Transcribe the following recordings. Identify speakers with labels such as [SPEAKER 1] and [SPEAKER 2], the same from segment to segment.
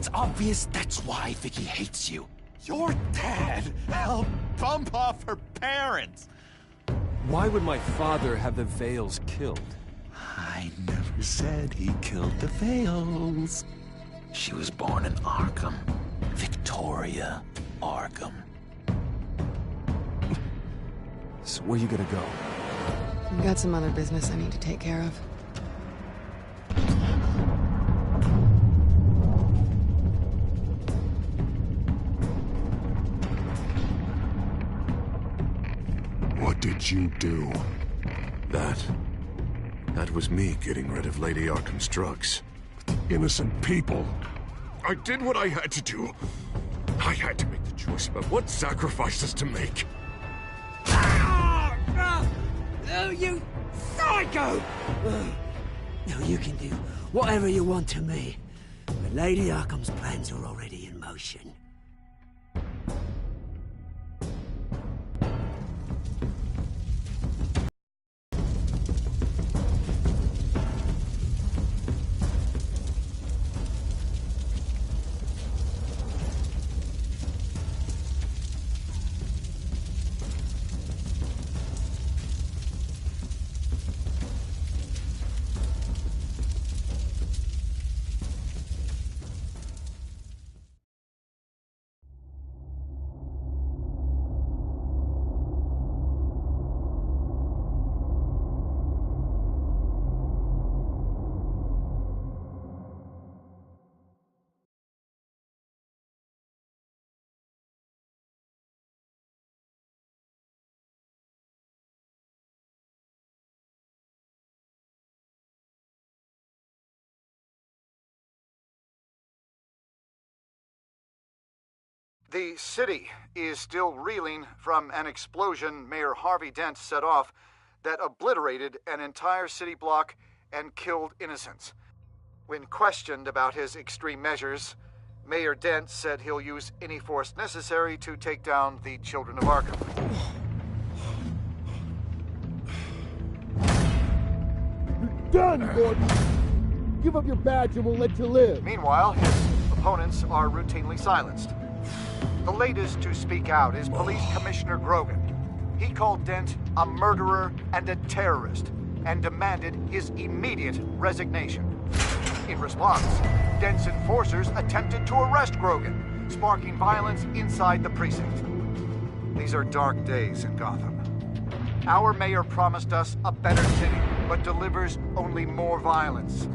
[SPEAKER 1] It's obvious that's why Vicky hates you.
[SPEAKER 2] Your dad helped bump off her parents.
[SPEAKER 3] Why would my father have the Vales killed?
[SPEAKER 1] I never said he killed the Vales. She was born in Arkham. Victoria Arkham.
[SPEAKER 3] So where you gonna go?
[SPEAKER 4] I've got some other business I need to take care of.
[SPEAKER 5] What did you do? That was me getting rid of Lady Arkham's drugs. Innocent people. I did what I had to do. I had to make the choice about what sacrifices to make.
[SPEAKER 6] Oh, you psycho! No, you can do whatever you want to me. But Lady Arkham's plans are already in motion.
[SPEAKER 7] The city is still reeling from an explosion Mayor Harvey Dent set off that obliterated an entire city block and killed innocents. When questioned about his extreme measures, Mayor Dent said he'll use any force necessary to take down the children of Arkham.
[SPEAKER 8] You're done, Gordon! Give up your badge and we'll let you live.
[SPEAKER 7] Meanwhile, his opponents are routinely silenced. The latest to speak out is Police Commissioner Grogan. He called Dent a murderer and a terrorist and demanded his immediate resignation. In response, Dent's enforcers attempted to arrest Grogan, sparking violence inside the precinct. These are dark days in Gotham. Our mayor promised us a better city, but delivers only more violence.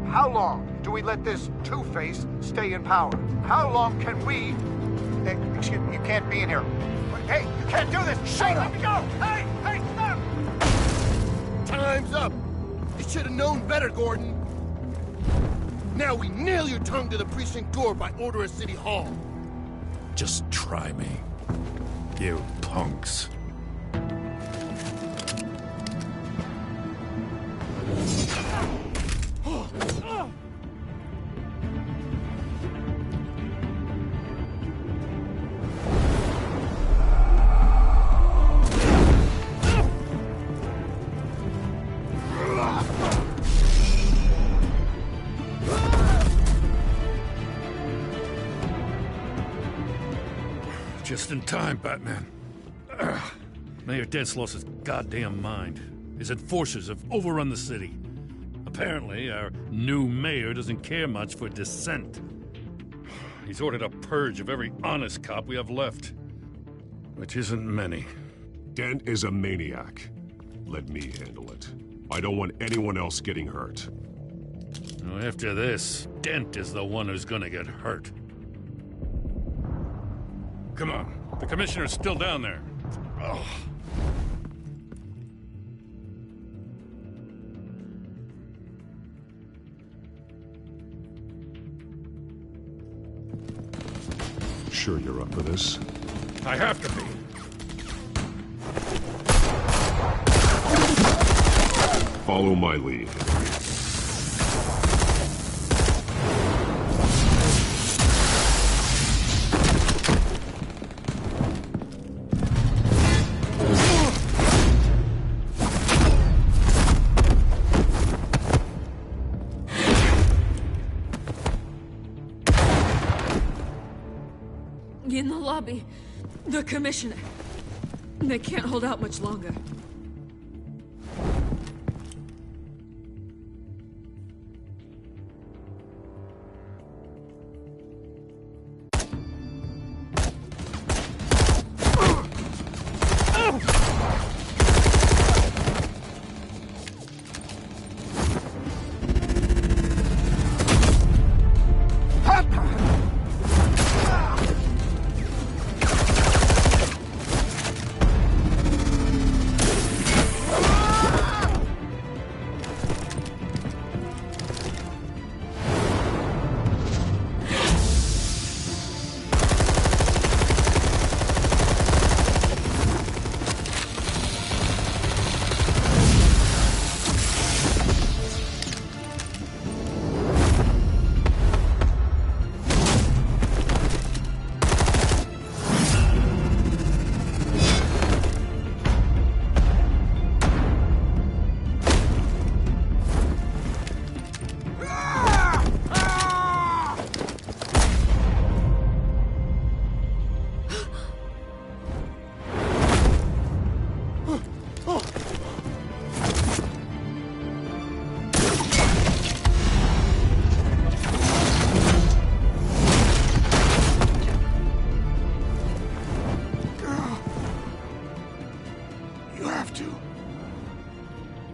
[SPEAKER 7] How long do we let this Two-Face stay in power? How long can we... excuse me, you can't be in here. Hey, you can't do this! Shut up! Let me go! Hey, stop!
[SPEAKER 8] Time's up! You should have known better, Gordon. Now we nail your tongue to the precinct door by order of City Hall.
[SPEAKER 5] Just try me, you punks.
[SPEAKER 9] Just in time, Batman. Mayor Dent's lost his goddamn mind. His enforcers have overrun the city. Apparently, our new mayor doesn't care much for dissent. He's ordered a purge of every honest cop we have left. Which isn't many.
[SPEAKER 5] Dent is a maniac. Let me handle it. I don't want anyone else getting hurt.
[SPEAKER 9] Well, after this, Dent is the one who's gonna get hurt. Come on. The commissioner's still down there. Oh.
[SPEAKER 5] Sure you're up for this?
[SPEAKER 9] I have to be.
[SPEAKER 5] Follow my lead.
[SPEAKER 10] In the lobby. The commissioner. They can't hold out much longer.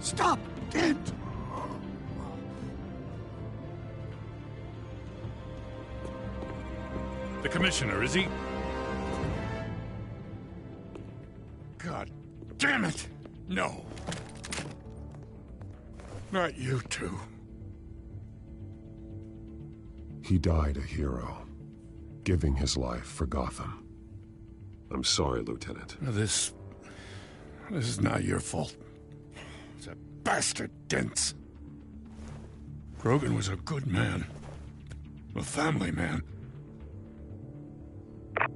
[SPEAKER 5] Stop! Dent!
[SPEAKER 9] The commissioner, is he? God damn it! No. Not you two.
[SPEAKER 5] He died a hero, giving his life for Gotham. I'm sorry, Lieutenant.
[SPEAKER 9] This is not your fault. It's a bastard Dent's. Grogan was a good man. A family man.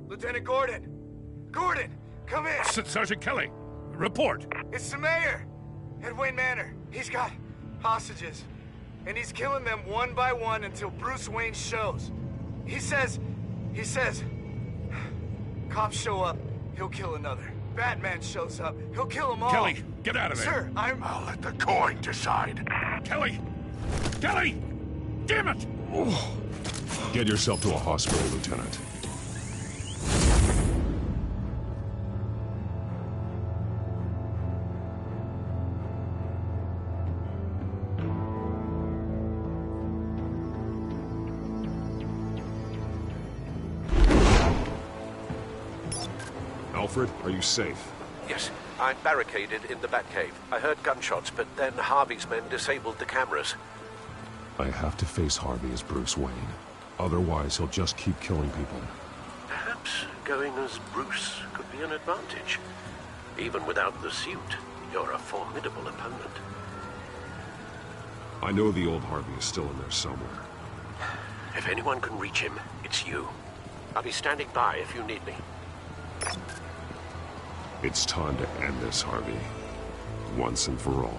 [SPEAKER 11] Lieutenant Gordon! Gordon, come in!
[SPEAKER 9] Sergeant Kelly, report.
[SPEAKER 11] It's the mayor at Wayne Manor. He's got hostages, and he's killing them one by one until Bruce Wayne shows. He says, cops show up, he'll kill another. Batman shows up, he'll kill them all.
[SPEAKER 9] Kelly, get out of there.
[SPEAKER 11] Sir,
[SPEAKER 5] I'll let the coin decide.
[SPEAKER 9] Kelly! Kelly! Damn it!
[SPEAKER 5] Oh. Get yourself to a hospital, Lieutenant. Alfred, are you safe?
[SPEAKER 12] Yes, I'm barricaded in the Batcave. I heard gunshots, but then Harvey's men disabled the cameras.
[SPEAKER 5] I have to face Harvey as Bruce Wayne. Otherwise, he'll just keep killing people.
[SPEAKER 12] Perhaps going as Bruce could be an advantage. Even without the suit, you're a formidable opponent.
[SPEAKER 5] I know the old Harvey is still in there somewhere.
[SPEAKER 12] If anyone can reach him, it's you. I'll be standing by if you need me.
[SPEAKER 5] It's time to end this, Harvey. Once and for all.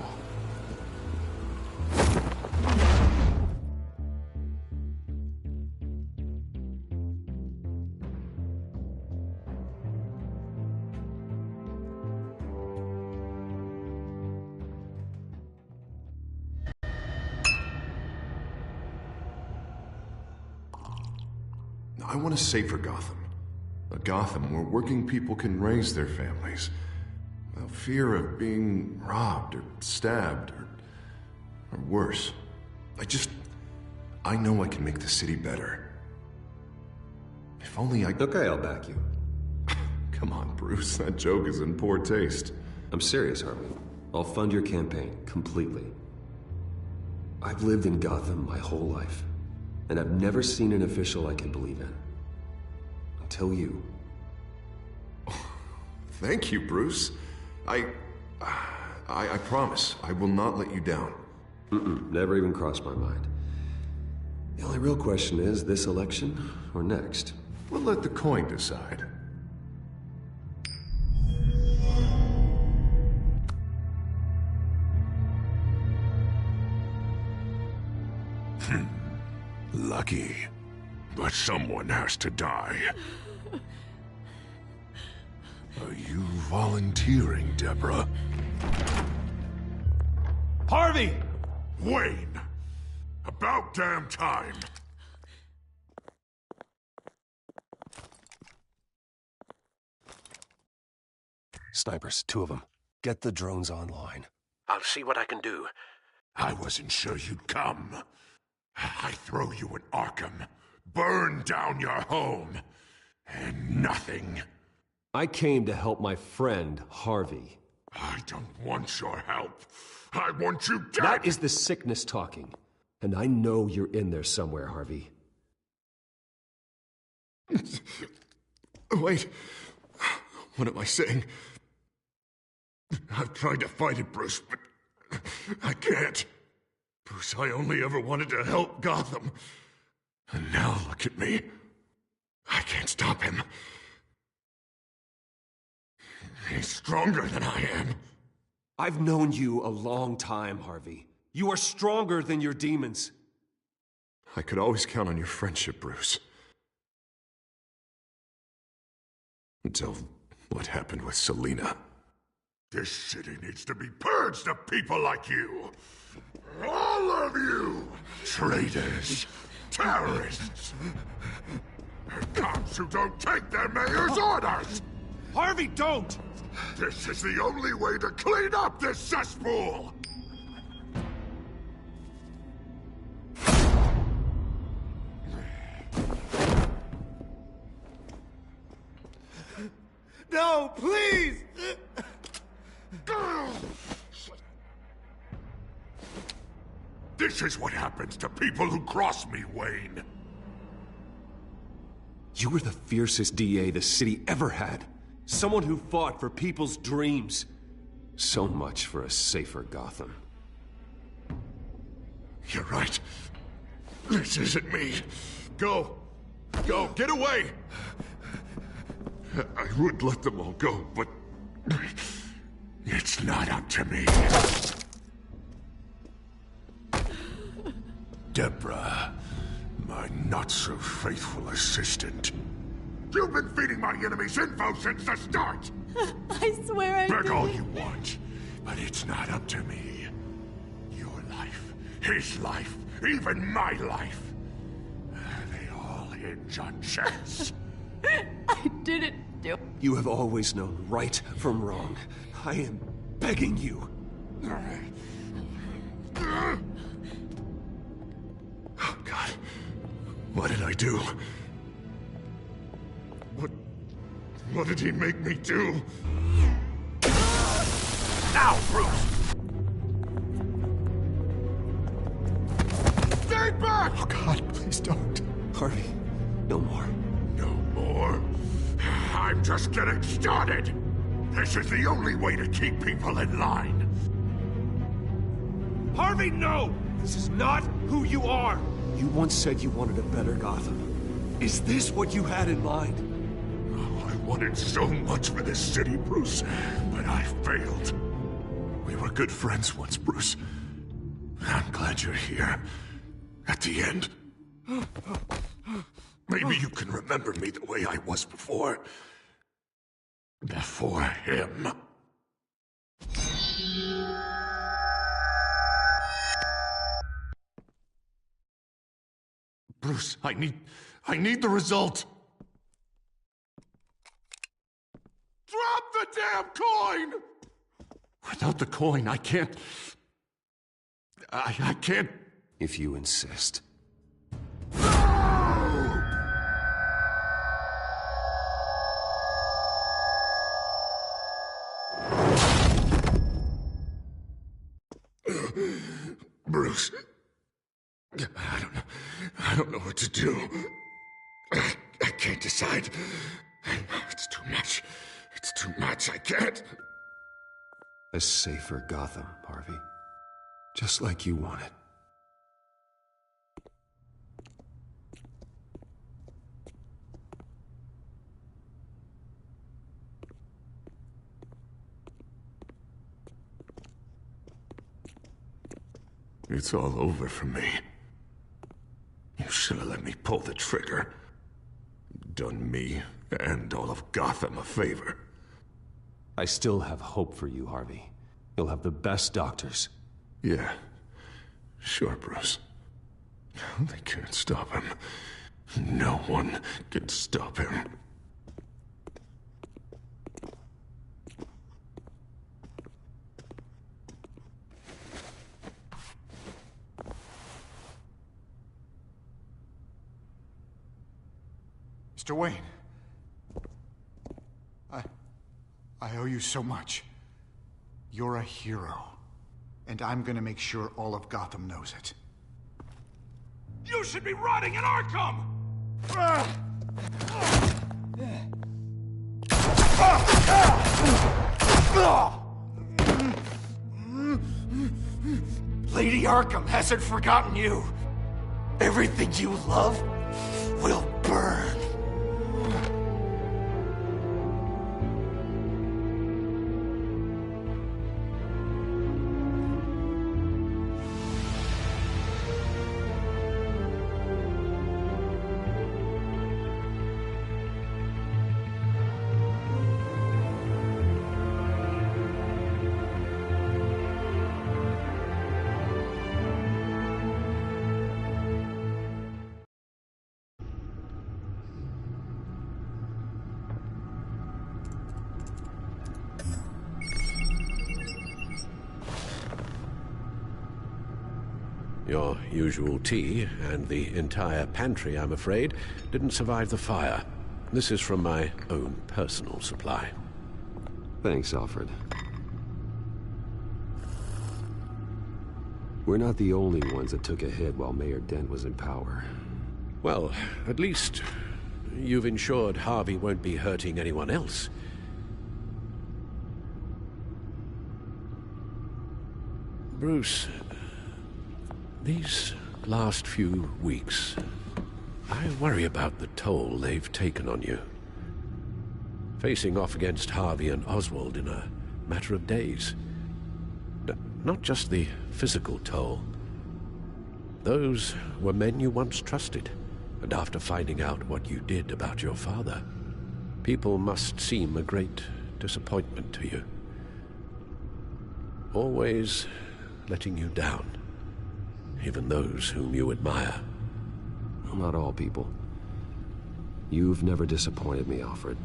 [SPEAKER 13] I want a safer Gotham. A Gotham where working people can raise their families without fear of being robbed or stabbed or worse. I know I can make the city better. If only I...
[SPEAKER 14] Okay, I'll back you.
[SPEAKER 13] Come on, Bruce. That joke is in poor taste.
[SPEAKER 14] I'm serious, Harvey. I'll fund your campaign completely. I've lived in Gotham my whole life, and I've never seen an official I can believe in. Until you.
[SPEAKER 13] Thank you, Bruce. I promise I will not let you down.
[SPEAKER 14] Never even crossed my mind. The only real question is, this election or next?
[SPEAKER 13] We'll let the coin decide.
[SPEAKER 5] Lucky. But someone has to die. Are you volunteering, Deborah?
[SPEAKER 3] Harvey!
[SPEAKER 5] Wayne! About damn time!
[SPEAKER 14] Snipers, 2 of them. Get the drones online.
[SPEAKER 12] I'll see what I can do.
[SPEAKER 5] I wasn't sure you'd come. I throw you in Arkham, burn down your home, and nothing.
[SPEAKER 14] I came to help my friend, Harvey.
[SPEAKER 5] I don't want your help. I want you dead!
[SPEAKER 14] That is the sickness talking. And I know you're in there somewhere, Harvey.
[SPEAKER 5] Wait. What am I saying? I've tried to fight it, Bruce, but I can't. Bruce, I only ever wanted to help Gotham. And now look at me. I can't stop him. He's stronger than I am.
[SPEAKER 14] I've known you a long time, Harvey. You are stronger than your demons.
[SPEAKER 5] I could always count on your friendship, Bruce. Until what happened with Selina. This city needs to be purged of people like you. All of you! Traitors, terrorists, and cops who don't take their mayor's orders!
[SPEAKER 3] Harvey, don't!
[SPEAKER 5] This is the only way to clean up this cesspool!
[SPEAKER 11] No, please!
[SPEAKER 5] This is what happens to people who cross me, Wayne.
[SPEAKER 14] You were the fiercest DA the city ever had. Someone who fought for people's dreams. So much for a safer Gotham.
[SPEAKER 5] You're right. This isn't me. Go. Go. Get away. I would let them all go, but it's not up to me. Deborah, my not-so-faithful assistant. You've been feeding my enemies info since the start!
[SPEAKER 10] I swear I
[SPEAKER 5] Beg
[SPEAKER 10] did.
[SPEAKER 5] all you want, but it's not up to me. Your life, his life, even my life. They all hinge on chance.
[SPEAKER 10] I didn't do it.
[SPEAKER 14] You have always known right from wrong. I am begging you.
[SPEAKER 5] Oh, God. What did I do? What did he make me do?
[SPEAKER 12] Now, Bruce!
[SPEAKER 5] Stay back!
[SPEAKER 14] Oh, God, please don't. Harvey, no more.
[SPEAKER 5] No more? I'm just getting started! This is the only way to keep people in line.
[SPEAKER 3] Harvey, no! This is not who you are!
[SPEAKER 14] You once said you wanted a better Gotham. Is this what you had in mind?
[SPEAKER 5] Oh, I wanted so much for this city, Bruce, but I failed. We were good friends once, Bruce. I'm glad you're here. At the end. Maybe you can remember me the way I was before. Before him. Bruce, I need the result. Drop the damn coin! Without the coin, I can't... I can't...
[SPEAKER 14] If you insist.
[SPEAKER 5] Bruce, I don't know what to do. I can't decide. It's too much. It's too much. I can't.
[SPEAKER 14] A safer Gotham, Harvey. Just like you wanted.
[SPEAKER 5] It's all over for me. You should have let me pull the trigger. Done me and all of Gotham a favor.
[SPEAKER 14] I still have hope for you, Harvey. You'll have the best doctors.
[SPEAKER 5] Yeah. Sure, Bruce. They can't stop him. No one can stop him.
[SPEAKER 7] Mr. Wayne. I owe you so much. You're a hero. And I'm gonna make sure all of Gotham knows it.
[SPEAKER 2] You should be rotting in Arkham! Lady Arkham hasn't forgotten you. Everything you love will burn.
[SPEAKER 12] Your usual tea and the entire pantry, I'm afraid, didn't survive the fire. This is from my own personal supply.
[SPEAKER 14] Thanks, Alfred. We're not the only ones that took a hit while Mayor Dent was in power.
[SPEAKER 12] Well, at least you've ensured Harvey won't be hurting anyone else. Bruce, these last few weeks, I worry about the toll they've taken on you. Facing off against Harvey and Oswald in a matter of days. Not just the physical toll. Those were men you once trusted, and after finding out what you did about your father, people must seem a great disappointment to you. Always letting you down. Even those whom you admire.
[SPEAKER 14] Not all people. You've never disappointed me, Alfred.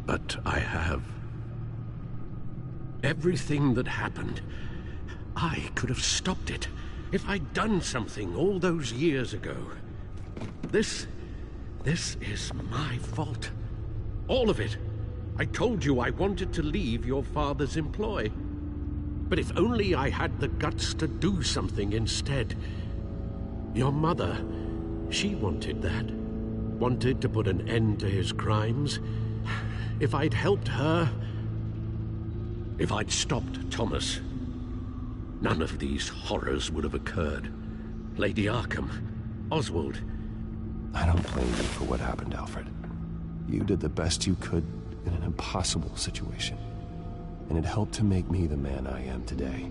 [SPEAKER 12] But I have. Everything that happened, I could have stopped it if I'd done something all those years ago. This is my fault. All of it. I told you I wanted to leave your father's employ. But if only I had the guts to do something instead. Your mother, she wanted that. Wanted to put an end to his crimes. If I'd helped her, if I'd stopped Thomas, none of these horrors would have occurred. Lady Arkham, Oswald.
[SPEAKER 14] I don't blame you for what happened, Alfred. You did the best you could in an impossible situation. And it helped to make me the man I am today.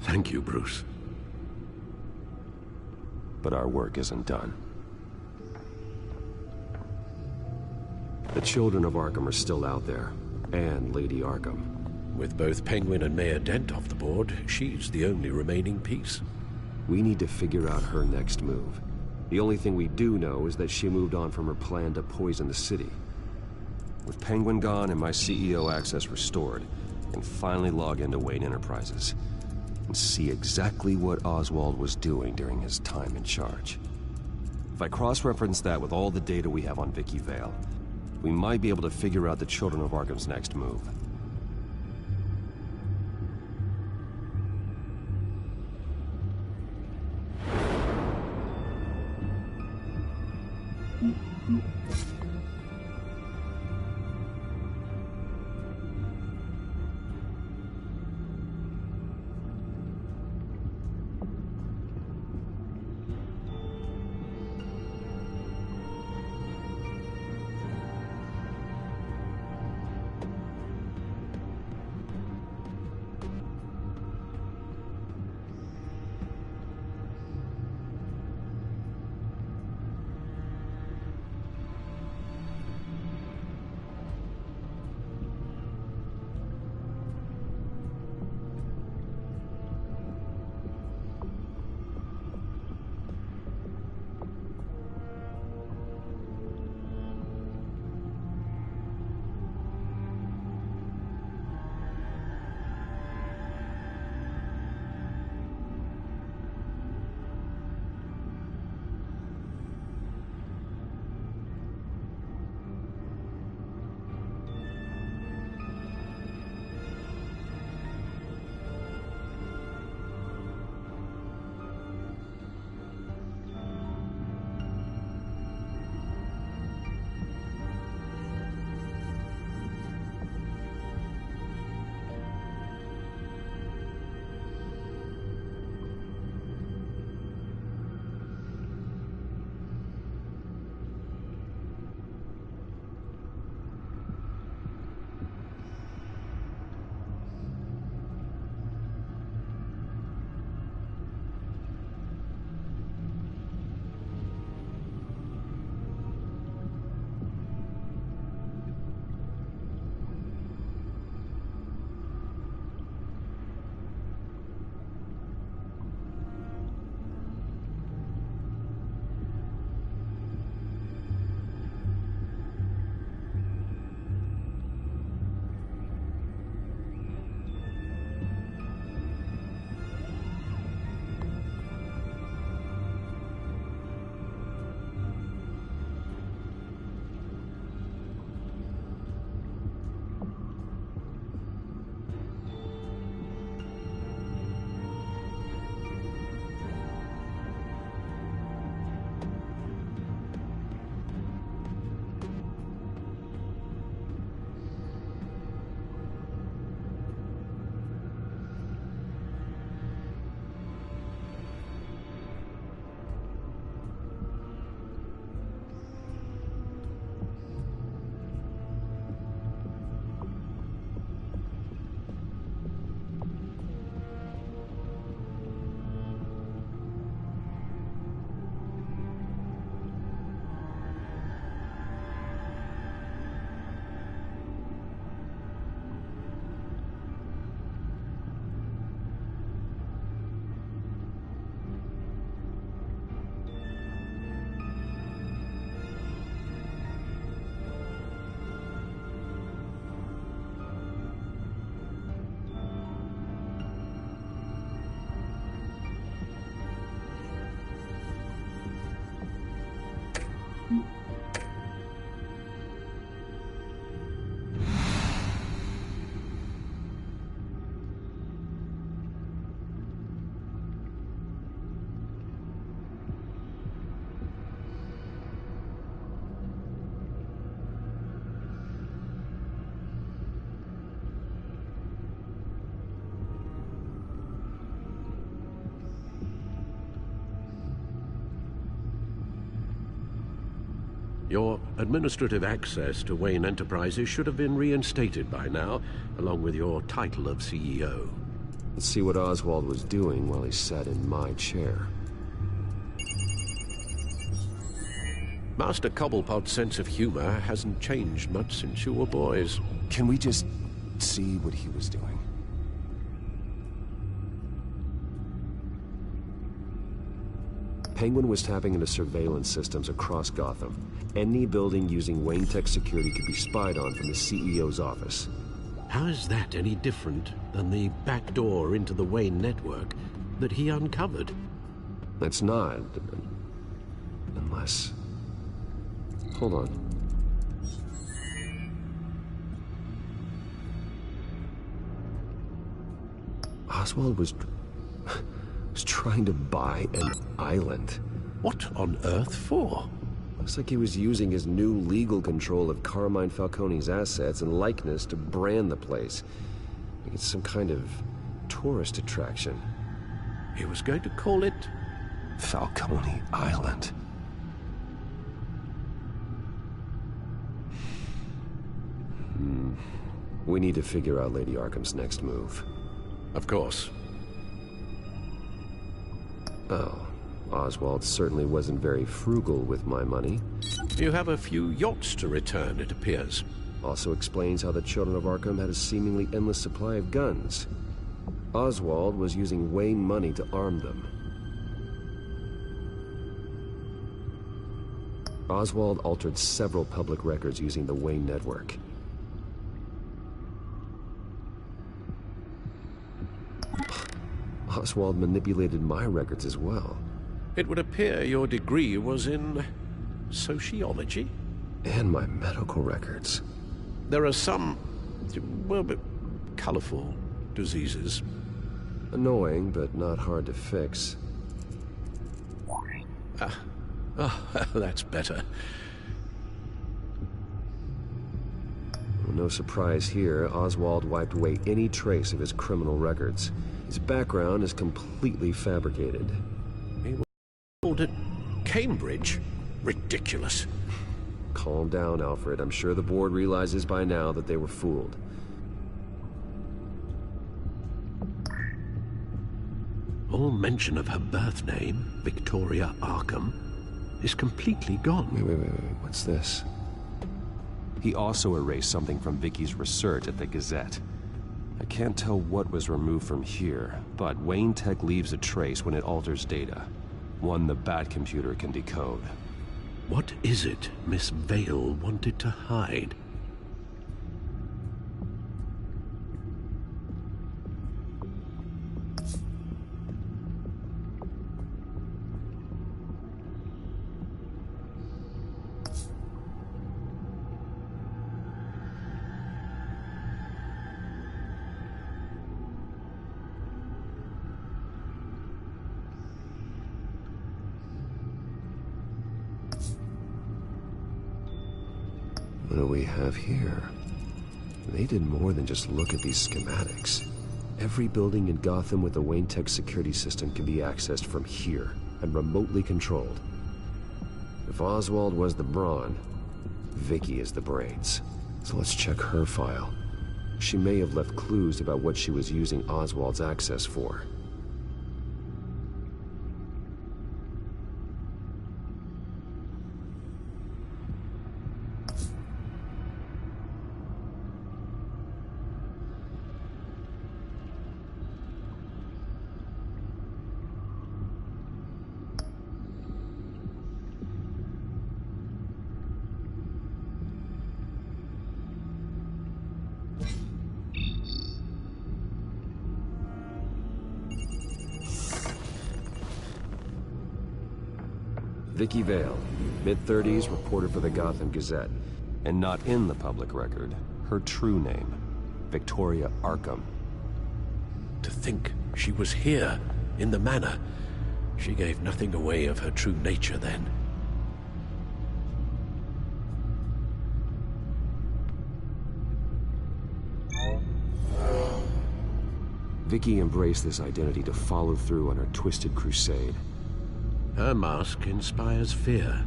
[SPEAKER 12] Thank you, Bruce.
[SPEAKER 14] But our work isn't done. The children of Arkham are still out there, and Lady Arkham.
[SPEAKER 12] With both Penguin and Mayor Dent off the board, she's the only remaining piece.
[SPEAKER 14] We need to figure out her next move. The only thing we do know is that she moved on from her plan to poison the city. With Penguin gone and my CEO access restored, I can finally log into Wayne Enterprises and see exactly what Oswald was doing during his time in charge. If I cross-reference that with all the data we have on Vicky Vale, we might be able to figure out the Children of Arkham's next move.
[SPEAKER 12] Your administrative access to Wayne Enterprises should have been reinstated by now, along with your title of CEO.
[SPEAKER 14] Let's see what Oswald was doing while he sat in my chair.
[SPEAKER 12] Master Cobblepot's sense of humor hasn't changed much since you were boys.
[SPEAKER 14] Can we just see what he was doing? Penguin was tapping into surveillance systems across Gotham. Any building using Wayne Tech security could be spied on from the CEO's office.
[SPEAKER 12] How is that any different than the back door into the Wayne network that he uncovered?
[SPEAKER 14] It's not. Unless... Hold on. Oswald was trying to buy an island.
[SPEAKER 12] What on earth for?
[SPEAKER 14] Looks like he was using his new legal control of Carmine Falcone's assets and likeness to brand the place. Like it's some kind of tourist attraction.
[SPEAKER 12] He was going to call it...
[SPEAKER 14] Falcone Island. We need to figure out Lady Arkham's next move.
[SPEAKER 12] Of course.
[SPEAKER 14] Oh, Oswald certainly wasn't very frugal with my money.
[SPEAKER 12] You have a few yachts to return, it appears.
[SPEAKER 14] Also explains how the children of Arkham had a seemingly endless supply of guns. Oswald was using Wayne money to arm them. Oswald altered several public records using the Wayne network. Oswald manipulated my records as well.
[SPEAKER 12] It would appear your degree was in... sociology?
[SPEAKER 14] And my medical records.
[SPEAKER 12] There are some... well, colorful diseases.
[SPEAKER 14] Annoying, but not hard to fix.
[SPEAKER 12] That's better.
[SPEAKER 14] No surprise here, Oswald wiped away any trace of his criminal records. His background is completely fabricated.
[SPEAKER 12] He was told at Cambridge? Ridiculous.
[SPEAKER 14] Calm down, Alfred. I'm sure the board realizes by now that they were fooled.
[SPEAKER 12] All mention of her birth name, Victoria Arkham, is completely gone.
[SPEAKER 14] Wait. What's this?
[SPEAKER 15] He also erased something from Vicky's research at the Gazette. I can't tell what was removed from here, but Wayne Tech leaves a trace when it alters data. One the Bat computer can decode.
[SPEAKER 12] What is it Miss Vale wanted to hide?
[SPEAKER 14] What do we have here? They did more than just look at these schematics. Every building in Gotham with the Wayne Tech security system can be accessed from here and remotely controlled. If Oswald was the brawn, Vicky is the brains. So let's check her file. She may have left clues about what she was using Oswald's access for.
[SPEAKER 15] Vicky Vale, mid-30s, reporter for the Gotham Gazette. And not in the public record, her true name, Victoria Arkham.
[SPEAKER 12] To think she was here, in the manor. She gave nothing away of her true nature then.
[SPEAKER 15] Vicky embraced this identity to follow through on her twisted crusade.
[SPEAKER 12] Her mask inspires fear.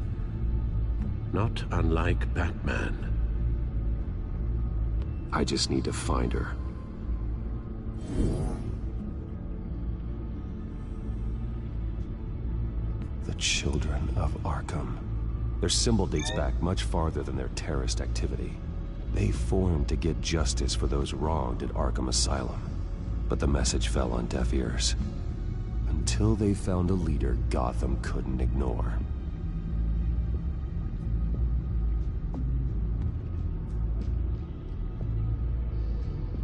[SPEAKER 12] Not unlike Batman.
[SPEAKER 15] I just need to find her. The Children of Arkham. Their symbol dates back much farther than their terrorist activity. They formed to get justice for those wronged at Arkham Asylum. But the message fell on deaf ears. Until they found a leader Gotham couldn't ignore.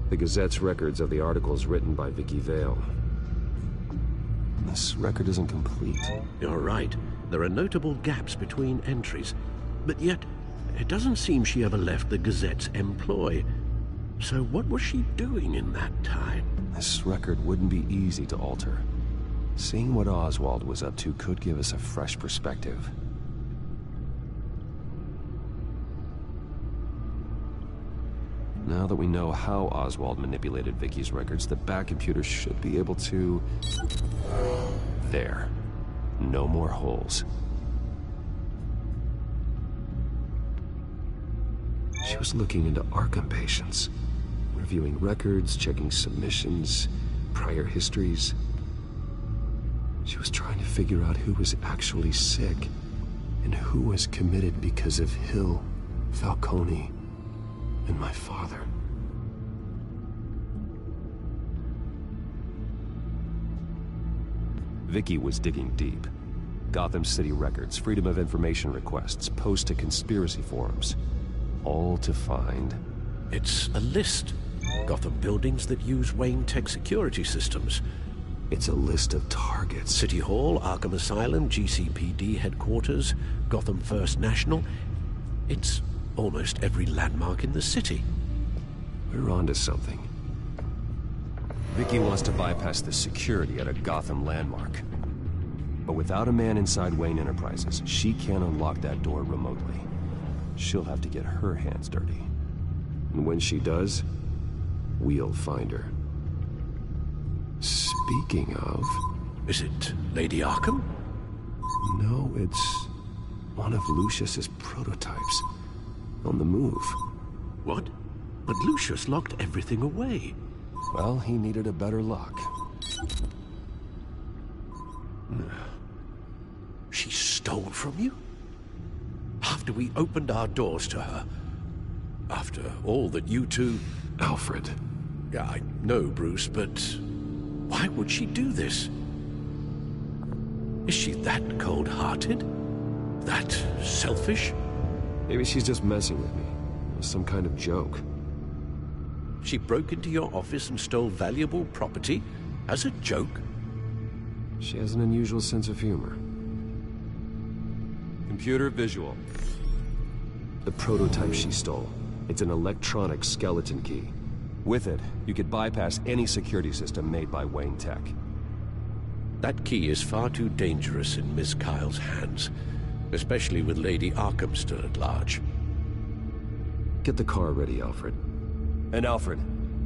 [SPEAKER 15] The Gazette's records of the articles written by Vicky Vale. This record isn't complete.
[SPEAKER 12] You're right. There are notable gaps between entries. But yet, it doesn't seem she ever left the Gazette's employ. So what was she doing in that time?
[SPEAKER 15] This record wouldn't be easy to alter. Seeing what Oswald was up to could give us a fresh perspective. Now that we know how Oswald manipulated Vicky's records, the back computer should be able to... There. No more holes. She was looking into Arkham patients, reviewing records, checking submissions, prior histories. She was trying to figure out who was actually sick and who was committed because of Hill, Falcone, and my father. Vicky was digging deep. Gotham City records, Freedom of Information requests, posts to conspiracy forums. All to find...
[SPEAKER 12] It's a list. Gotham buildings that use Wayne Tech security systems.
[SPEAKER 15] It's a list of targets.
[SPEAKER 12] City Hall, Arkham Asylum, GCPD headquarters, Gotham First National. It's almost every landmark in the city.
[SPEAKER 15] We're onto something. Vicky wants to bypass the security at a Gotham landmark. But without a man inside Wayne Enterprises, she can't unlock that door remotely. She'll have to get her hands dirty. And when she does, we'll find her. Speaking of...
[SPEAKER 12] Is it Lady Arkham?
[SPEAKER 15] No, it's one of Lucius's prototypes. On the move.
[SPEAKER 12] What? But Lucius locked everything away.
[SPEAKER 15] Well, he needed a better lock.
[SPEAKER 12] She stole from you? After we opened our doors to her? After all that you two...
[SPEAKER 15] Alfred.
[SPEAKER 12] Yeah, I know, Bruce, but... why would she do this? Is she that cold-hearted? That selfish?
[SPEAKER 15] Maybe she's just messing with me. It was some kind of joke.
[SPEAKER 12] She broke into your office and stole valuable property as a joke?
[SPEAKER 15] She has an unusual sense of humor. Computer visual. The prototype she stole. It's an electronic skeleton key. With it, you could bypass any security system made by Wayne Tech.
[SPEAKER 12] That key is far too dangerous in Miss Kyle's hands, especially with Lady Arkham still at large.
[SPEAKER 15] Get the car ready, Alfred. And Alfred,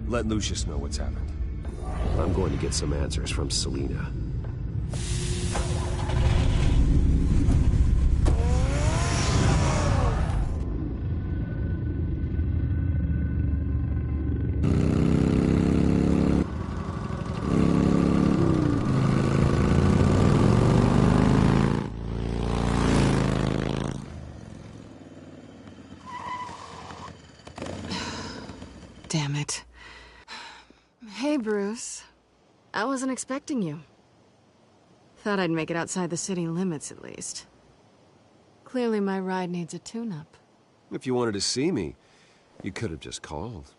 [SPEAKER 15] let Lucius know what's happened. I'm going to get some answers from Selina.
[SPEAKER 4] Damn it. Hey, Bruce. I wasn't expecting you. Thought I'd make it outside the city limits, at least. Clearly my ride needs a tune-up.
[SPEAKER 15] If you wanted to see me, you could have just called.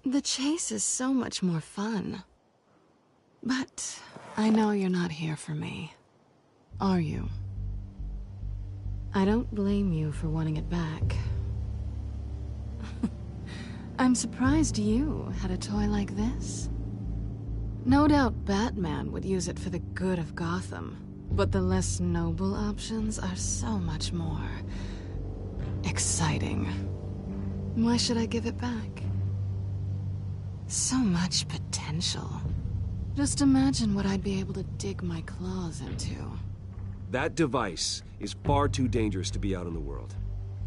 [SPEAKER 4] The chase is so much more fun. But I know you're not here for me. Are you? I don't blame you for wanting it back. I'm surprised you had a toy like this. No doubt Batman would use it for the good of Gotham, but the less noble options are so much more exciting. Why should I give it back? So much potential. Just imagine what I'd be able to dig my claws into.
[SPEAKER 15] That device is far too dangerous to be out in the world.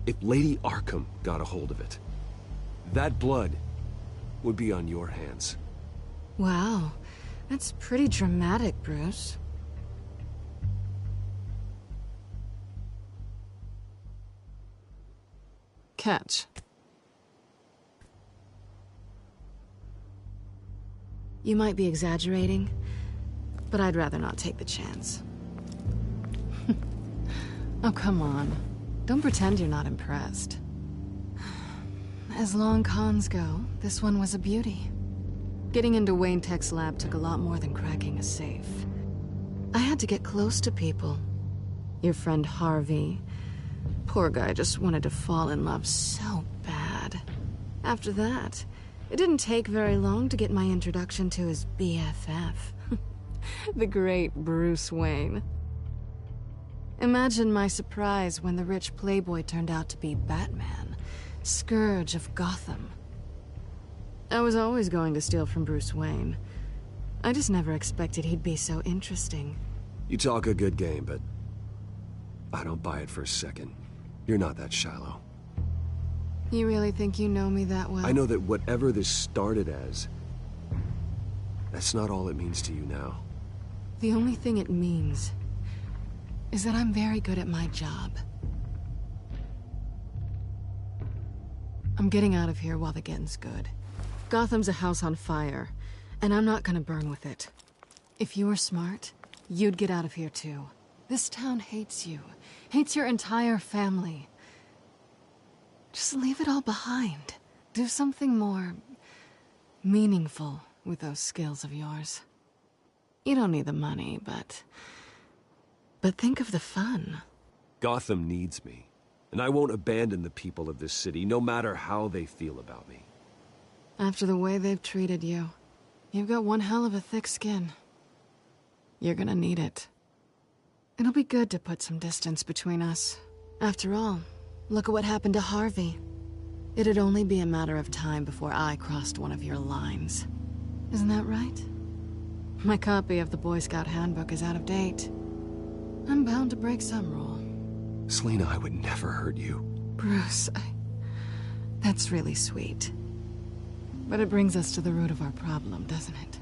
[SPEAKER 15] If Lady Arkham got a hold of it, that blood would be on your hands.
[SPEAKER 4] Wow, that's pretty dramatic, Bruce. Catch. You might be exaggerating, but I'd rather not take the chance. Oh, come on. Don't pretend you're not impressed. As long cons go, this one was a beauty. Getting into Wayne Tech's lab took a lot more than cracking a safe. I had to get close to people. Your friend Harvey. Poor guy just wanted to fall in love so bad. After that, it didn't take very long to get my introduction to his BFF. The great Bruce Wayne. Imagine my surprise when the rich playboy turned out to be Batman, Scourge of Gotham. I was always going to steal from Bruce Wayne. I just never expected he'd be so interesting.
[SPEAKER 15] You talk a good game, but I don't buy it for a second. You're not that shallow.
[SPEAKER 4] You really think you know me that well?
[SPEAKER 15] I know that whatever this started as, that's not all it means to you now.
[SPEAKER 4] The only thing it means is that I'm very good at my job. I'm getting out of here while the getting's good. Gotham's a house on fire, and I'm not gonna burn with it. If you were smart, you'd get out of here too. This town hates you, hates your entire family. Just leave it all behind. Do something more meaningful with those skills of yours. You don't need the money, but think of the fun.
[SPEAKER 15] Gotham needs me, and I won't abandon the people of this city, no matter how they feel about me.
[SPEAKER 4] After the way they've treated you, you've got one hell of a thick skin. You're gonna need it. It'll be good to put some distance between us. After all, look at what happened to Harvey. It'd only be a matter of time before I crossed one of your lines. Isn't that right? My copy of the Boy Scout Handbook is out of date. I'm bound to break some rule.
[SPEAKER 15] Selina, I would never hurt you.
[SPEAKER 4] Bruce, that's really sweet. But it brings us to the root of our problem, doesn't it?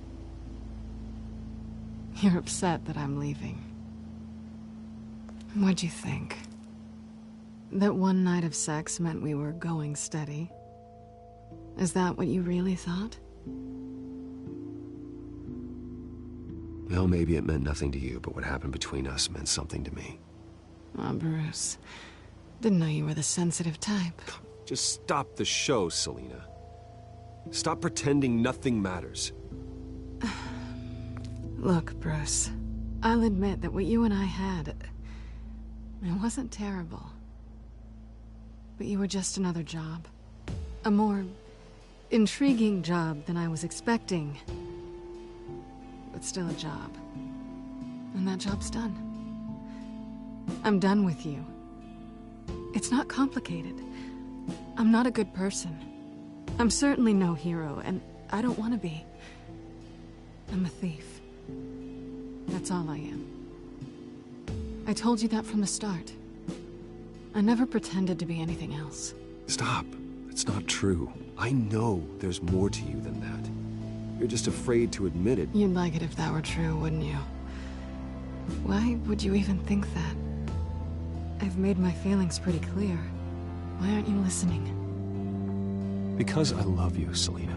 [SPEAKER 4] You're upset that I'm leaving. What'd you think? That one night of sex meant we were going steady? Is that what you really thought?
[SPEAKER 15] Well, maybe it meant nothing to you, but what happened between us meant something to me.
[SPEAKER 4] Oh, Bruce. Didn't know you were the sensitive type.
[SPEAKER 15] Just stop the show, Selina. Stop pretending nothing matters.
[SPEAKER 4] Look, Bruce. I'll admit that what you and I had, it wasn't terrible. But you were just another job. A more intriguing job than I was expecting. But still a job. And that job's done. I'm done with you. It's not complicated. I'm not a good person. I'm certainly no hero, and I don't want to be. I'm a thief. That's all I am. I told you that from the start. I never pretended to be anything else.
[SPEAKER 15] Stop. It's not true. I know there's more to you than that. You're just afraid to admit it.
[SPEAKER 4] You'd like it if that were true, wouldn't you? Why would you even think that? I've made my feelings pretty clear. Why aren't you listening?
[SPEAKER 15] Because I love you, Selina.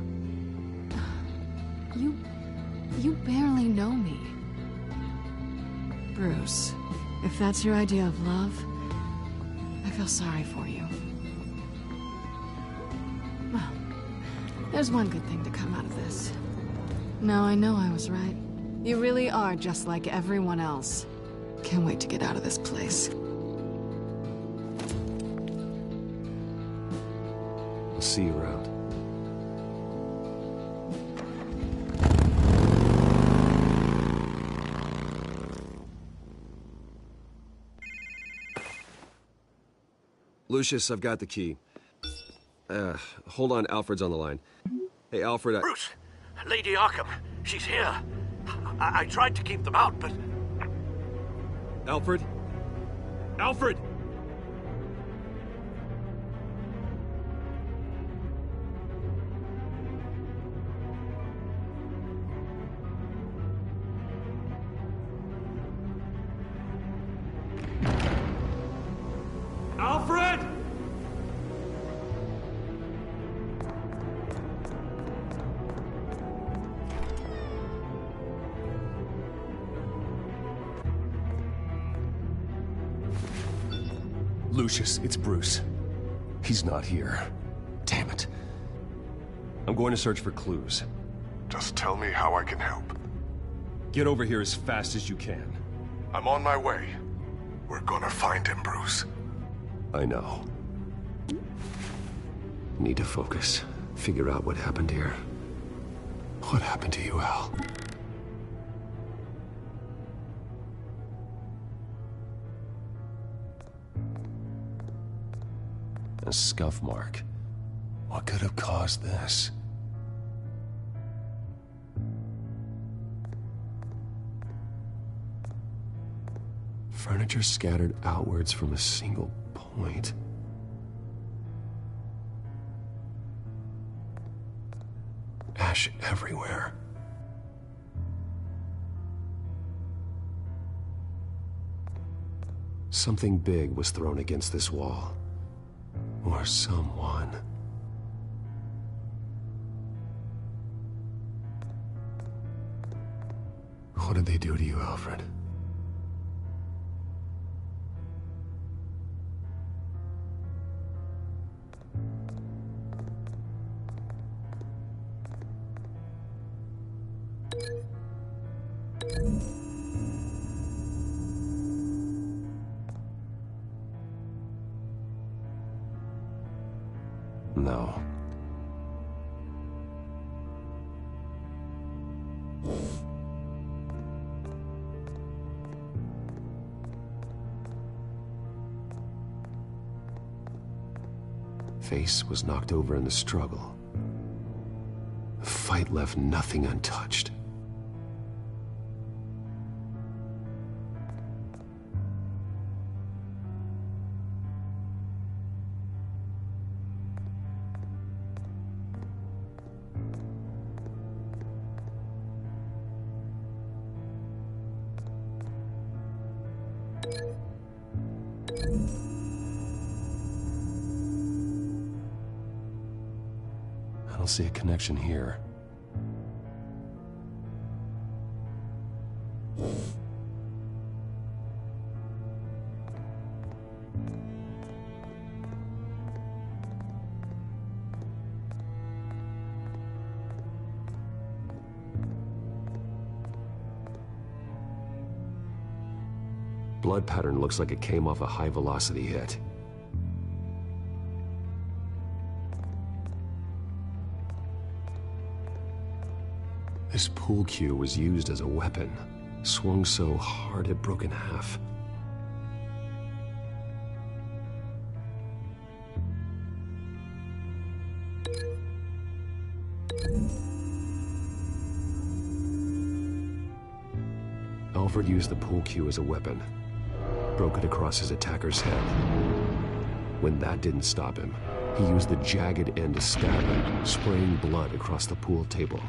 [SPEAKER 4] You barely know me. Bruce, if that's your idea of love, I feel sorry for you. Well, there's one good thing to come out of this. Now I know I was right. You really are just like everyone else. Can't wait to get out of this place.
[SPEAKER 15] see you around. Lucius, I've got the key. Hold on, Alfred's on the line. Hey, Alfred,
[SPEAKER 12] Bruce! Lady Arkham, she's here. I tried to keep them out, but...
[SPEAKER 15] Alfred? Alfred!
[SPEAKER 12] Alfred!
[SPEAKER 15] Lucius, it's Bruce. He's not here. Damn it. I'm going to search for clues.
[SPEAKER 5] Just tell me how I can help.
[SPEAKER 15] Get over here as fast as you can.
[SPEAKER 5] I'm on my way. We're gonna find him, Bruce.
[SPEAKER 15] I know. Need to focus. Figure out what happened here. What happened to you, Al? A scuff mark. What could have caused this? Furniture scattered outwards from a single point. Ash everywhere. Something big was thrown against this wall. Or someone. What did they do to you, Alfred? No. Face was knocked over in the struggle. The fight left nothing untouched. I don't see a connection here. Blood pattern looks like it came off a high-velocity hit. This pool cue was used as a weapon, swung so hard it broke in half. Alfred used the pool cue as a weapon, broke it across his attacker's head. When that didn't stop him, he used the jagged end to stab him, spraying blood across the pool table.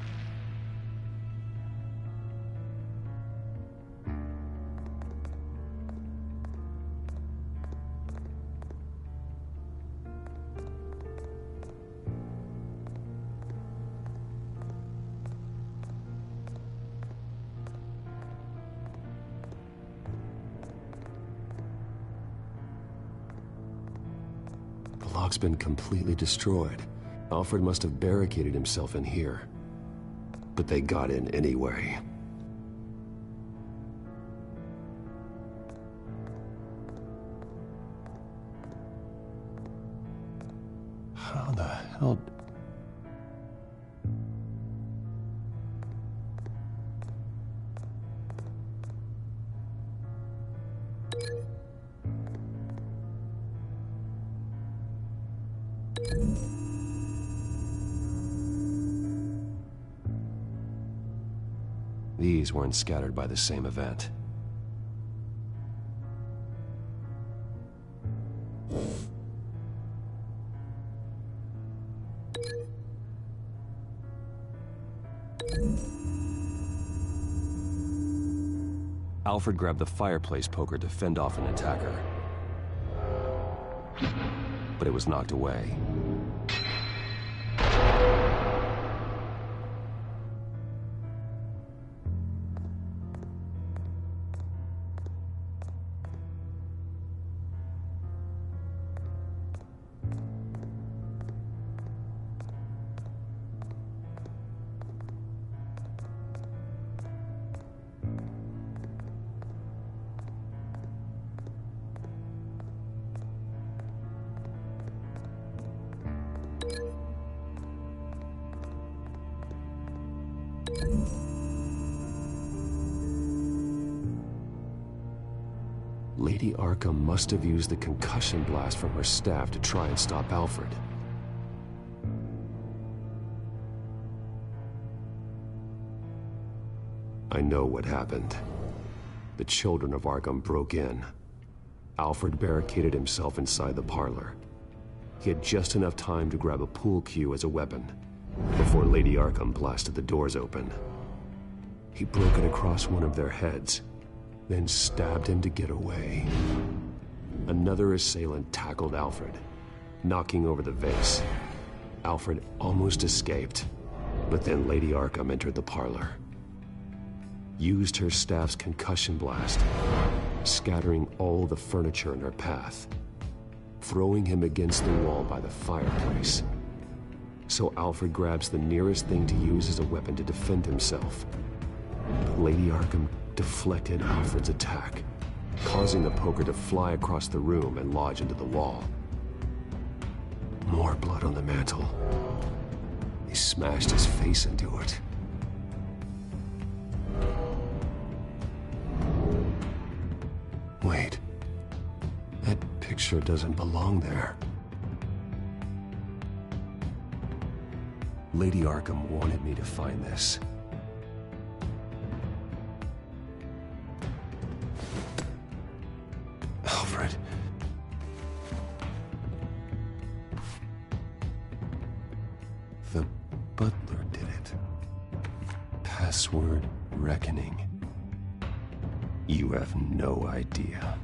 [SPEAKER 15] The lock's been completely destroyed. Alfred must have barricaded himself in here. But they got in anyway. How the hell... These weren't scattered by the same event. Alfred grabbed the fireplace poker to fend off an attacker. But it was knocked away. Lady Arkham must have used the concussion blast from her staff to try and stop Alfred. I know what happened. The children of Arkham broke in. Alfred barricaded himself inside the parlor. He had just enough time to grab a pool cue as a weapon before Lady Arkham blasted the doors open. He broke it across one of their heads, then stabbed him to get away. Another assailant tackled Alfred, knocking over the vase. Alfred almost escaped, but then Lady Arkham entered the parlor. Used her staff's concussion blast, scattering all the furniture in her path, throwing him against the wall by the fireplace. So Alfred grabs the nearest thing to use as a weapon to defend himself. But Lady Arkham deflected Alfred's attack, causing the poker to fly across the room and lodge into the wall. More blood on the mantle. He smashed his face into it. Wait. That picture doesn't belong there. Lady Arkham wanted me to find this. Alfred. The butler did it. Password reckoning. You have no idea.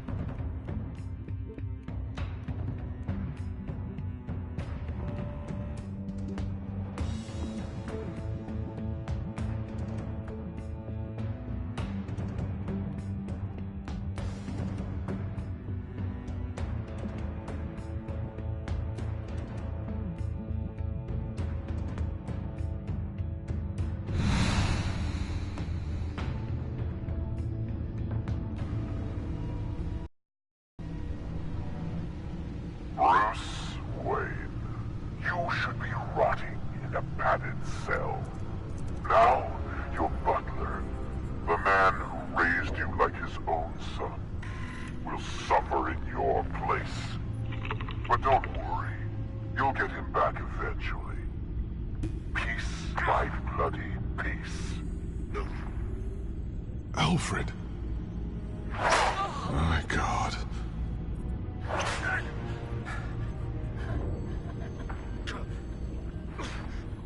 [SPEAKER 5] Alfred. My God.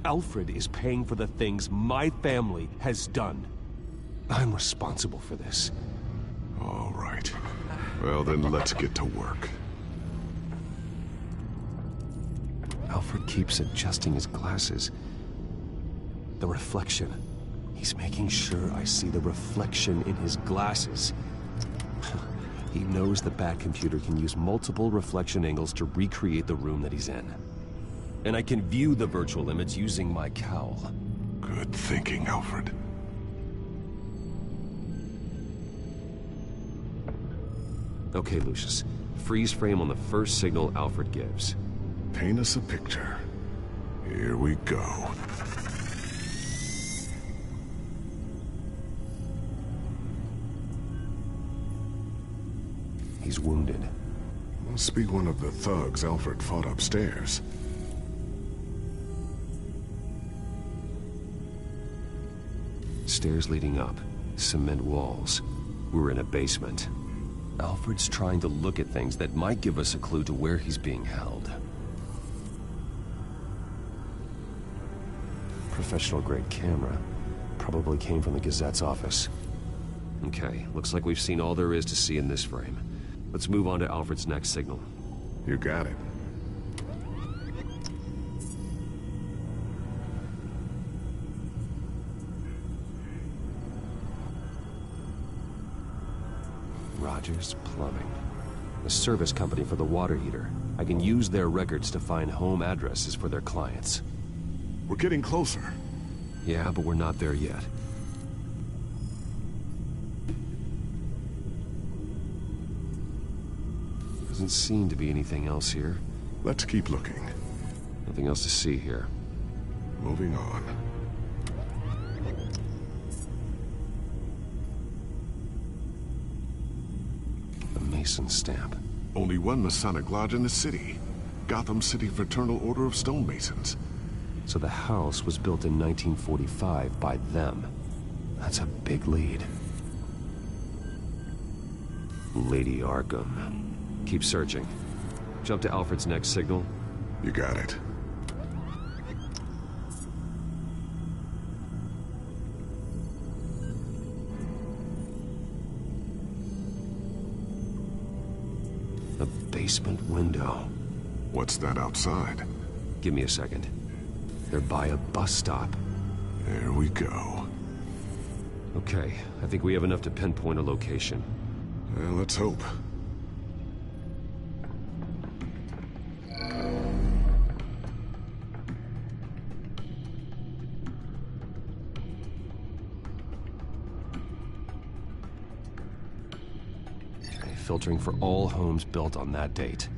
[SPEAKER 15] Alfred is paying for the things my family has done. I'm responsible for this.
[SPEAKER 5] All right. Well, then let's get to work.
[SPEAKER 15] Alfred keeps adjusting his glasses. The reflection. He's making sure I see the reflection in his glasses. He knows the Bat-computer can use multiple reflection angles to recreate the room that he's in. And I can view the virtual image using my cowl.
[SPEAKER 5] Good thinking, Alfred.
[SPEAKER 15] Okay, Lucius. Freeze frame on the first signal Alfred gives.
[SPEAKER 5] paint us a picture. Here we go.
[SPEAKER 15] He's wounded.
[SPEAKER 5] Must be one of the thugs Alfred fought upstairs.
[SPEAKER 15] Stairs leading up. Cement walls. We're in a basement. Alfred's trying to look at things that might give us a clue to where he's being held. Professional-grade camera. Probably came from the Gazette's office. Okay, looks like we've seen all there is to see in this frame. Let's move on to Alfred's next signal.
[SPEAKER 5] You got it.
[SPEAKER 15] Rogers Plumbing. The service company for the water heater. I can use their records to find home addresses for their clients.
[SPEAKER 5] We're getting closer.
[SPEAKER 15] Yeah, but we're not there yet. Doesn't seem to be anything else here.
[SPEAKER 5] Let's keep looking.
[SPEAKER 15] Nothing else to see here.
[SPEAKER 5] Moving on.
[SPEAKER 15] The Mason stamp.
[SPEAKER 5] Only one Masonic lodge in the city. Gotham City Fraternal Order of Stonemasons.
[SPEAKER 15] So the house was built in 1945 by them. That's a big lead. Lady Arkham. Keep searching. Jump to Alfred's next signal.
[SPEAKER 5] You got it.
[SPEAKER 15] A basement window.
[SPEAKER 5] What's that outside?
[SPEAKER 15] Give me a second. They're by a bus stop.
[SPEAKER 5] There we go.
[SPEAKER 15] Okay, I think we have enough to pinpoint a location.
[SPEAKER 5] Well, let's hope.
[SPEAKER 15] Filtering for all homes built on that date.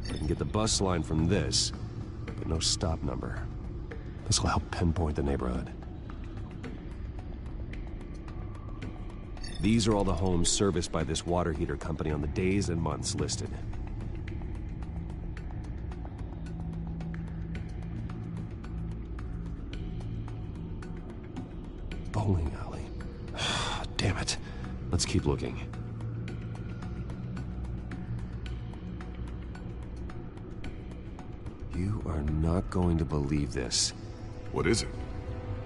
[SPEAKER 15] I can get the bus line from this, but no stop number. This will help pinpoint the neighborhood. These are all the homes serviced by this water heater company on the days and months listed. Bowling alley. Damn it. Let's keep looking. You are not going to believe this.
[SPEAKER 5] What is it?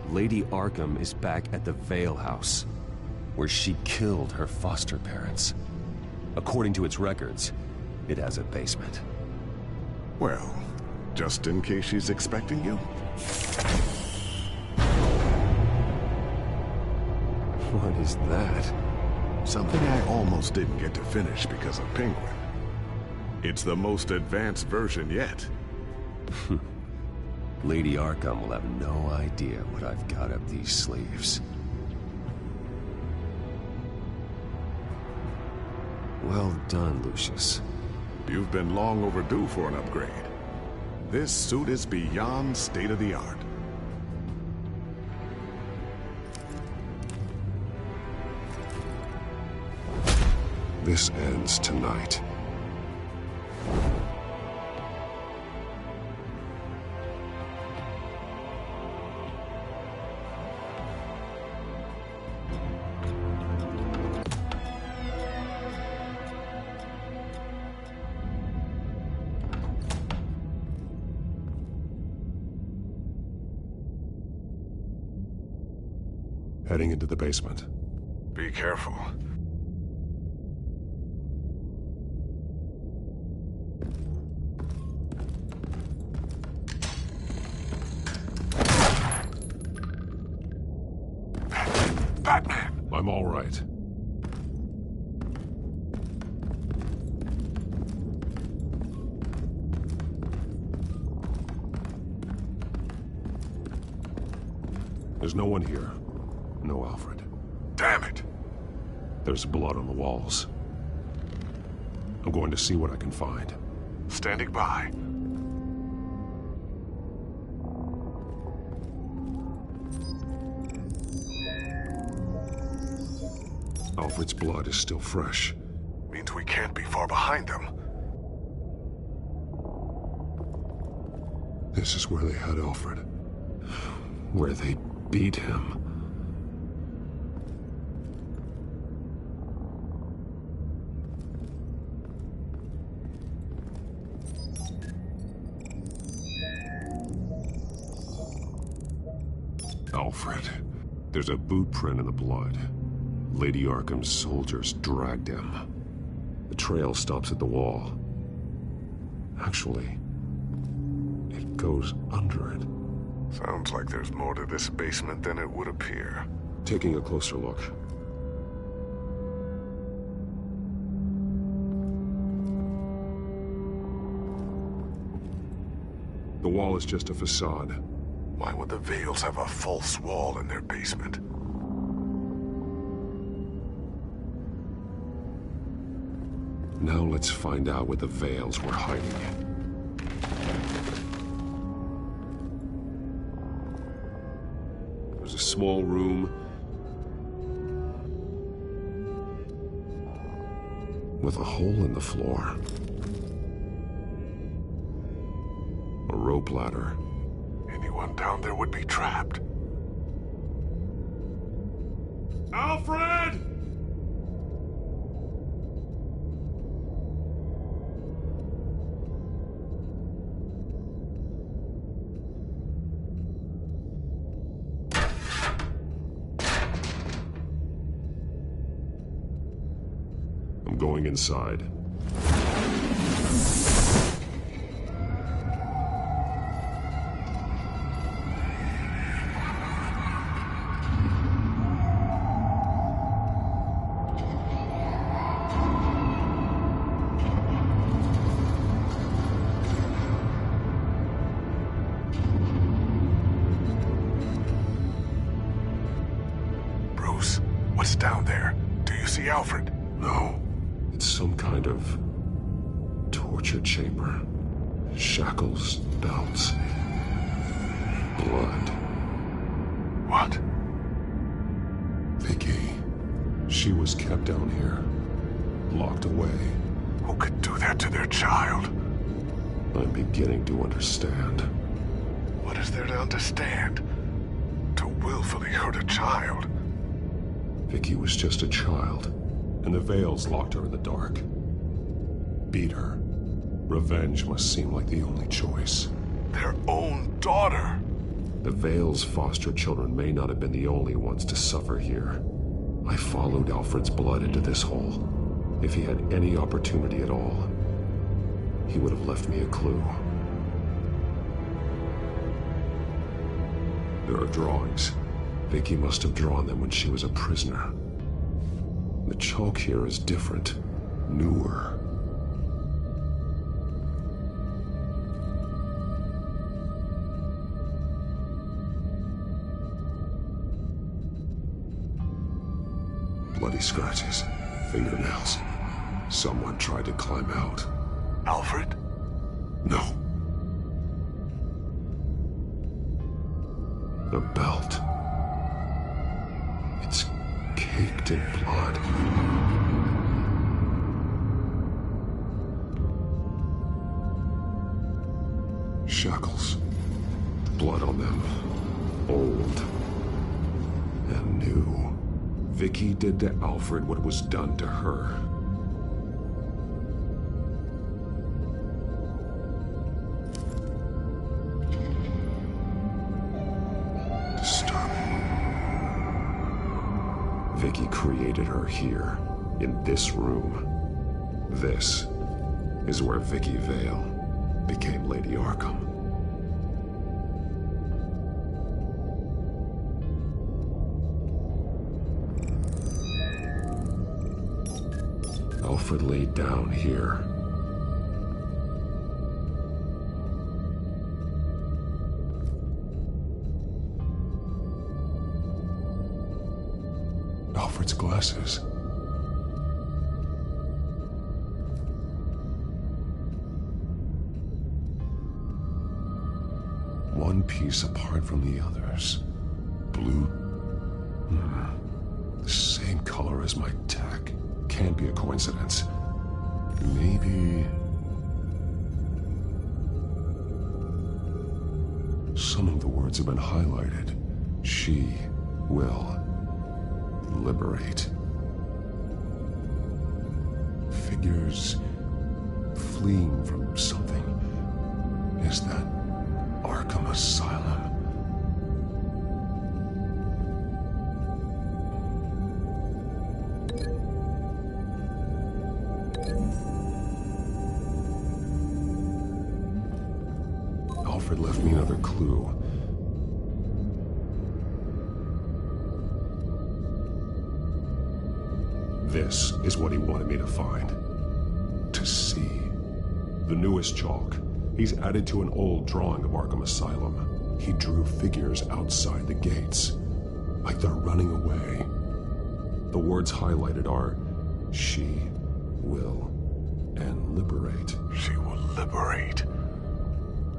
[SPEAKER 15] Lady Arkham is back at the Vale House, where she killed her foster parents. According to its records, it has a basement.
[SPEAKER 5] Well, just in case she's expecting you?
[SPEAKER 15] What is that?
[SPEAKER 5] Something I almost didn't get to finish because of Penguin. It's the most advanced version yet.
[SPEAKER 15] Lady Arkham will have no idea what I've got up these sleeves. Well done, Lucius.
[SPEAKER 5] You've been long overdue for an upgrade. This suit is beyond state-of-the-art.
[SPEAKER 13] This ends tonight. Heading into the basement.
[SPEAKER 5] Be careful. Batman!
[SPEAKER 13] I'm all right.
[SPEAKER 16] There's no one here. No Alfred.
[SPEAKER 5] Damn it!
[SPEAKER 16] There's blood on the walls. I'm going to see what I can find.
[SPEAKER 5] Standing by.
[SPEAKER 16] Alfred's blood is still fresh.
[SPEAKER 5] Means we can't be far behind them.
[SPEAKER 16] This is where they had Alfred. Where they beat him. Alfred. There's a boot print in the blood. Lady Arkham's soldiers dragged him. The trail stops at the wall. Actually, it goes under it.
[SPEAKER 5] Sounds like there's more to this basement than it would appear.
[SPEAKER 16] Taking a closer look. The wall is just a facade.
[SPEAKER 5] Why would the Vales have a false wall in their basement?
[SPEAKER 16] Now let's find out what the Vales were hiding. There's a small room with a hole in the floor. A rope ladder.
[SPEAKER 5] Anyone down there would be trapped.
[SPEAKER 16] Alfred! I'm going inside.
[SPEAKER 5] Bruce, what's down there? Do you see Alfred?
[SPEAKER 16] No. It's some kind of torture chamber. Shackles, belts, blood.
[SPEAKER 5] What?
[SPEAKER 16] Vicky. She was kept down here, locked away.
[SPEAKER 5] Who could do that to their child?
[SPEAKER 16] I'm beginning to understand.
[SPEAKER 5] What is there to understand? To willfully hurt a child?
[SPEAKER 16] Vicky was just a child, and the Vales locked her in the dark. Beat her. Revenge must seem like the only choice.
[SPEAKER 5] Their own daughter!
[SPEAKER 16] The Vales' foster children may not have been the only ones to suffer here. I followed Alfred's blood into this hole. If he had any opportunity at all, he would have left me a clue. There are drawings. Vicky must have drawn them when she was a prisoner. The chalk here is different, newer. Bloody scratches, fingernails. Someone tried to climb out.
[SPEAKER 5] Alfred?
[SPEAKER 16] No. A belt. It's caked in blood. Shackles. Blood on them. Old. And new. Vicky did to Alfred what was done to her. Disturbing. Vicky created her here, in this room. This is where Vicky Vale became Lady Arkham. Alfred laid down here. Alfred's glasses. One piece apart from the others. Blue. The same color as my tech. Can't be a coincidence. Maybe... some of the words have been highlighted. She will liberate. Figures fleeing from something. Is that Arkham Asylum? Alfred left me another clue. This is what he wanted me to find. To see. The newest chalk. He's added to an old drawing of Arkham Asylum. He drew figures outside the gates. Like they're running away. The words highlighted are, she will and liberate.
[SPEAKER 5] She will liberate.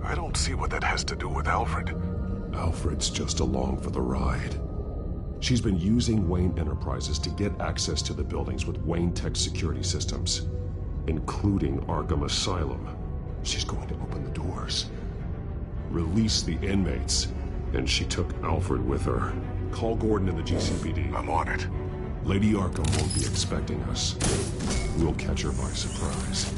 [SPEAKER 5] I don't see what that has to do with Alfred.
[SPEAKER 16] Alfred's just along for the ride. She's been using Wayne Enterprises to get access to the buildings with Wayne Tech security systems, including Arkham Asylum. She's going to open the doors, release the inmates, and she took Alfred with her. Call Gordon in the GCPD.
[SPEAKER 5] I'm on it.
[SPEAKER 16] Lady Arkham won't be expecting us. We'll catch her by surprise.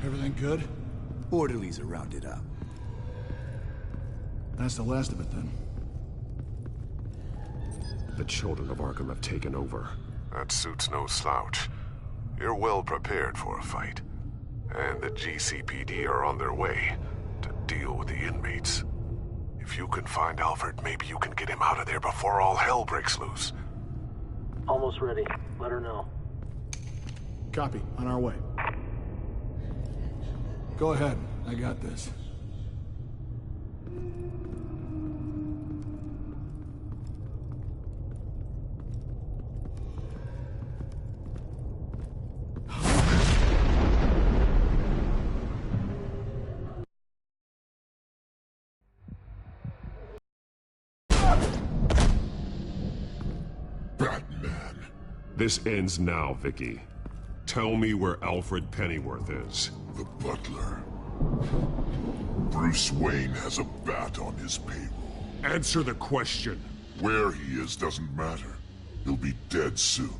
[SPEAKER 17] Everything good?
[SPEAKER 18] Orderlies are rounded up.
[SPEAKER 17] That's the last of it, then.
[SPEAKER 16] The children of Arkham have taken over.
[SPEAKER 5] That suit's no slouch. You're well prepared for a fight. And the GCPD are on their way to deal with the inmates. If you can find Alfred, maybe you can get him out of there before all hell breaks loose.
[SPEAKER 19] Almost ready. Let her know.
[SPEAKER 17] Copy. On our way. Go ahead. I got this.
[SPEAKER 5] Batman.
[SPEAKER 16] This ends now, Vicky. Tell me where Alfred Pennyworth is.
[SPEAKER 5] The butler. Bruce Wayne has a bat on his payroll.
[SPEAKER 16] Answer the question.
[SPEAKER 5] Where he is doesn't matter. He'll be dead soon.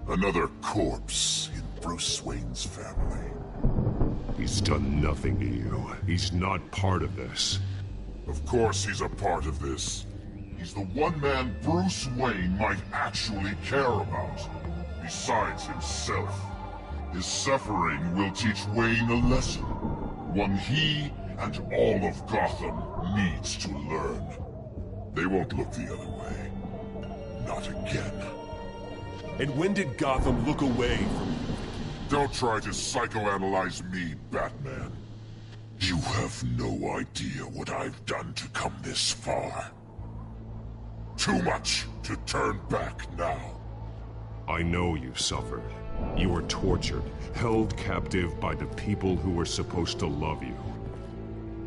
[SPEAKER 5] Another corpse in Bruce Wayne's family.
[SPEAKER 16] He's done nothing to you. He's not part of this.
[SPEAKER 5] Of course he's a part of this. He's the one man Bruce Wayne might actually care about. Besides himself. His suffering will teach Wayne a lesson. One he and all of Gotham needs to learn. They won't look the other way. Not again.
[SPEAKER 16] And when did Gotham look away from you?
[SPEAKER 5] Don't try to psychoanalyze me, Batman. You have no idea what I've done to come this far. Too much to turn back now.
[SPEAKER 16] I know you suffered. You were tortured, held captive by the people who were supposed to love you.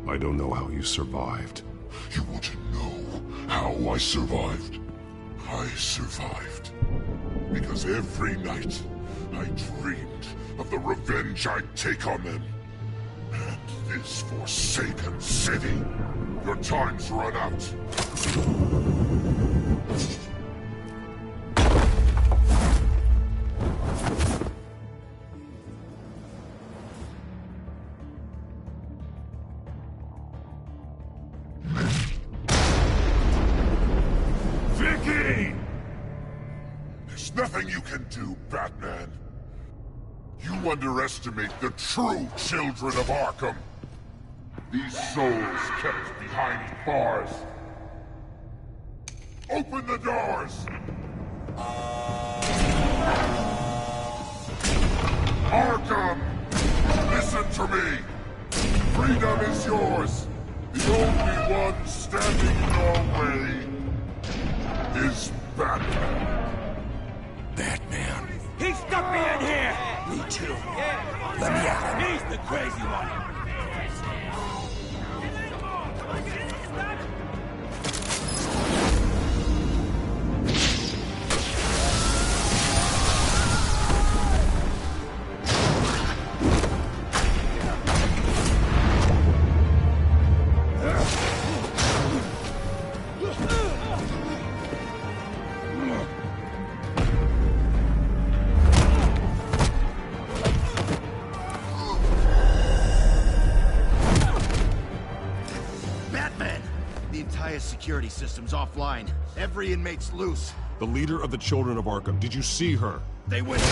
[SPEAKER 16] I don't know how you survived.
[SPEAKER 5] You want to know how I survived? I survived because every night I dreamed of the revenge I'd take on them. And this forsaken city. Your time's run out. do, Batman? You underestimate the true children of Arkham. These souls kept behind bars. Open the doors! Arkham! Listen to me! Freedom is yours! The only one standing in your way is Batman.
[SPEAKER 2] Batman.
[SPEAKER 6] He stuck me in here!
[SPEAKER 2] Me too. Let me at him.
[SPEAKER 6] He's the crazy one!
[SPEAKER 2] Security system's offline. Every inmate's loose.
[SPEAKER 16] The leader of the Children of Arkham, did you see her?
[SPEAKER 2] They went...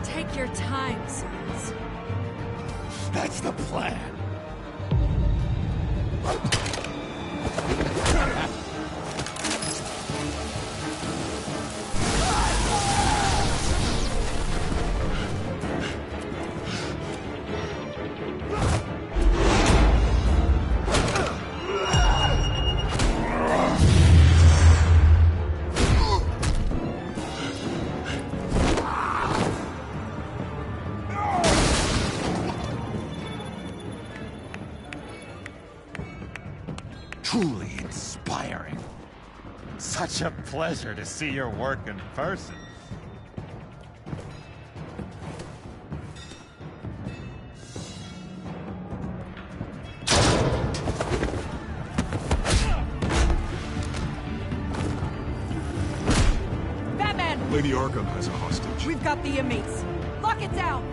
[SPEAKER 10] Take your time, suas.
[SPEAKER 2] That's the plan.
[SPEAKER 1] Truly inspiring. Such a pleasure to see your work in person.
[SPEAKER 10] Batman!
[SPEAKER 16] Lady Arkham has a hostage.
[SPEAKER 10] We've got the inmates. Lock it down!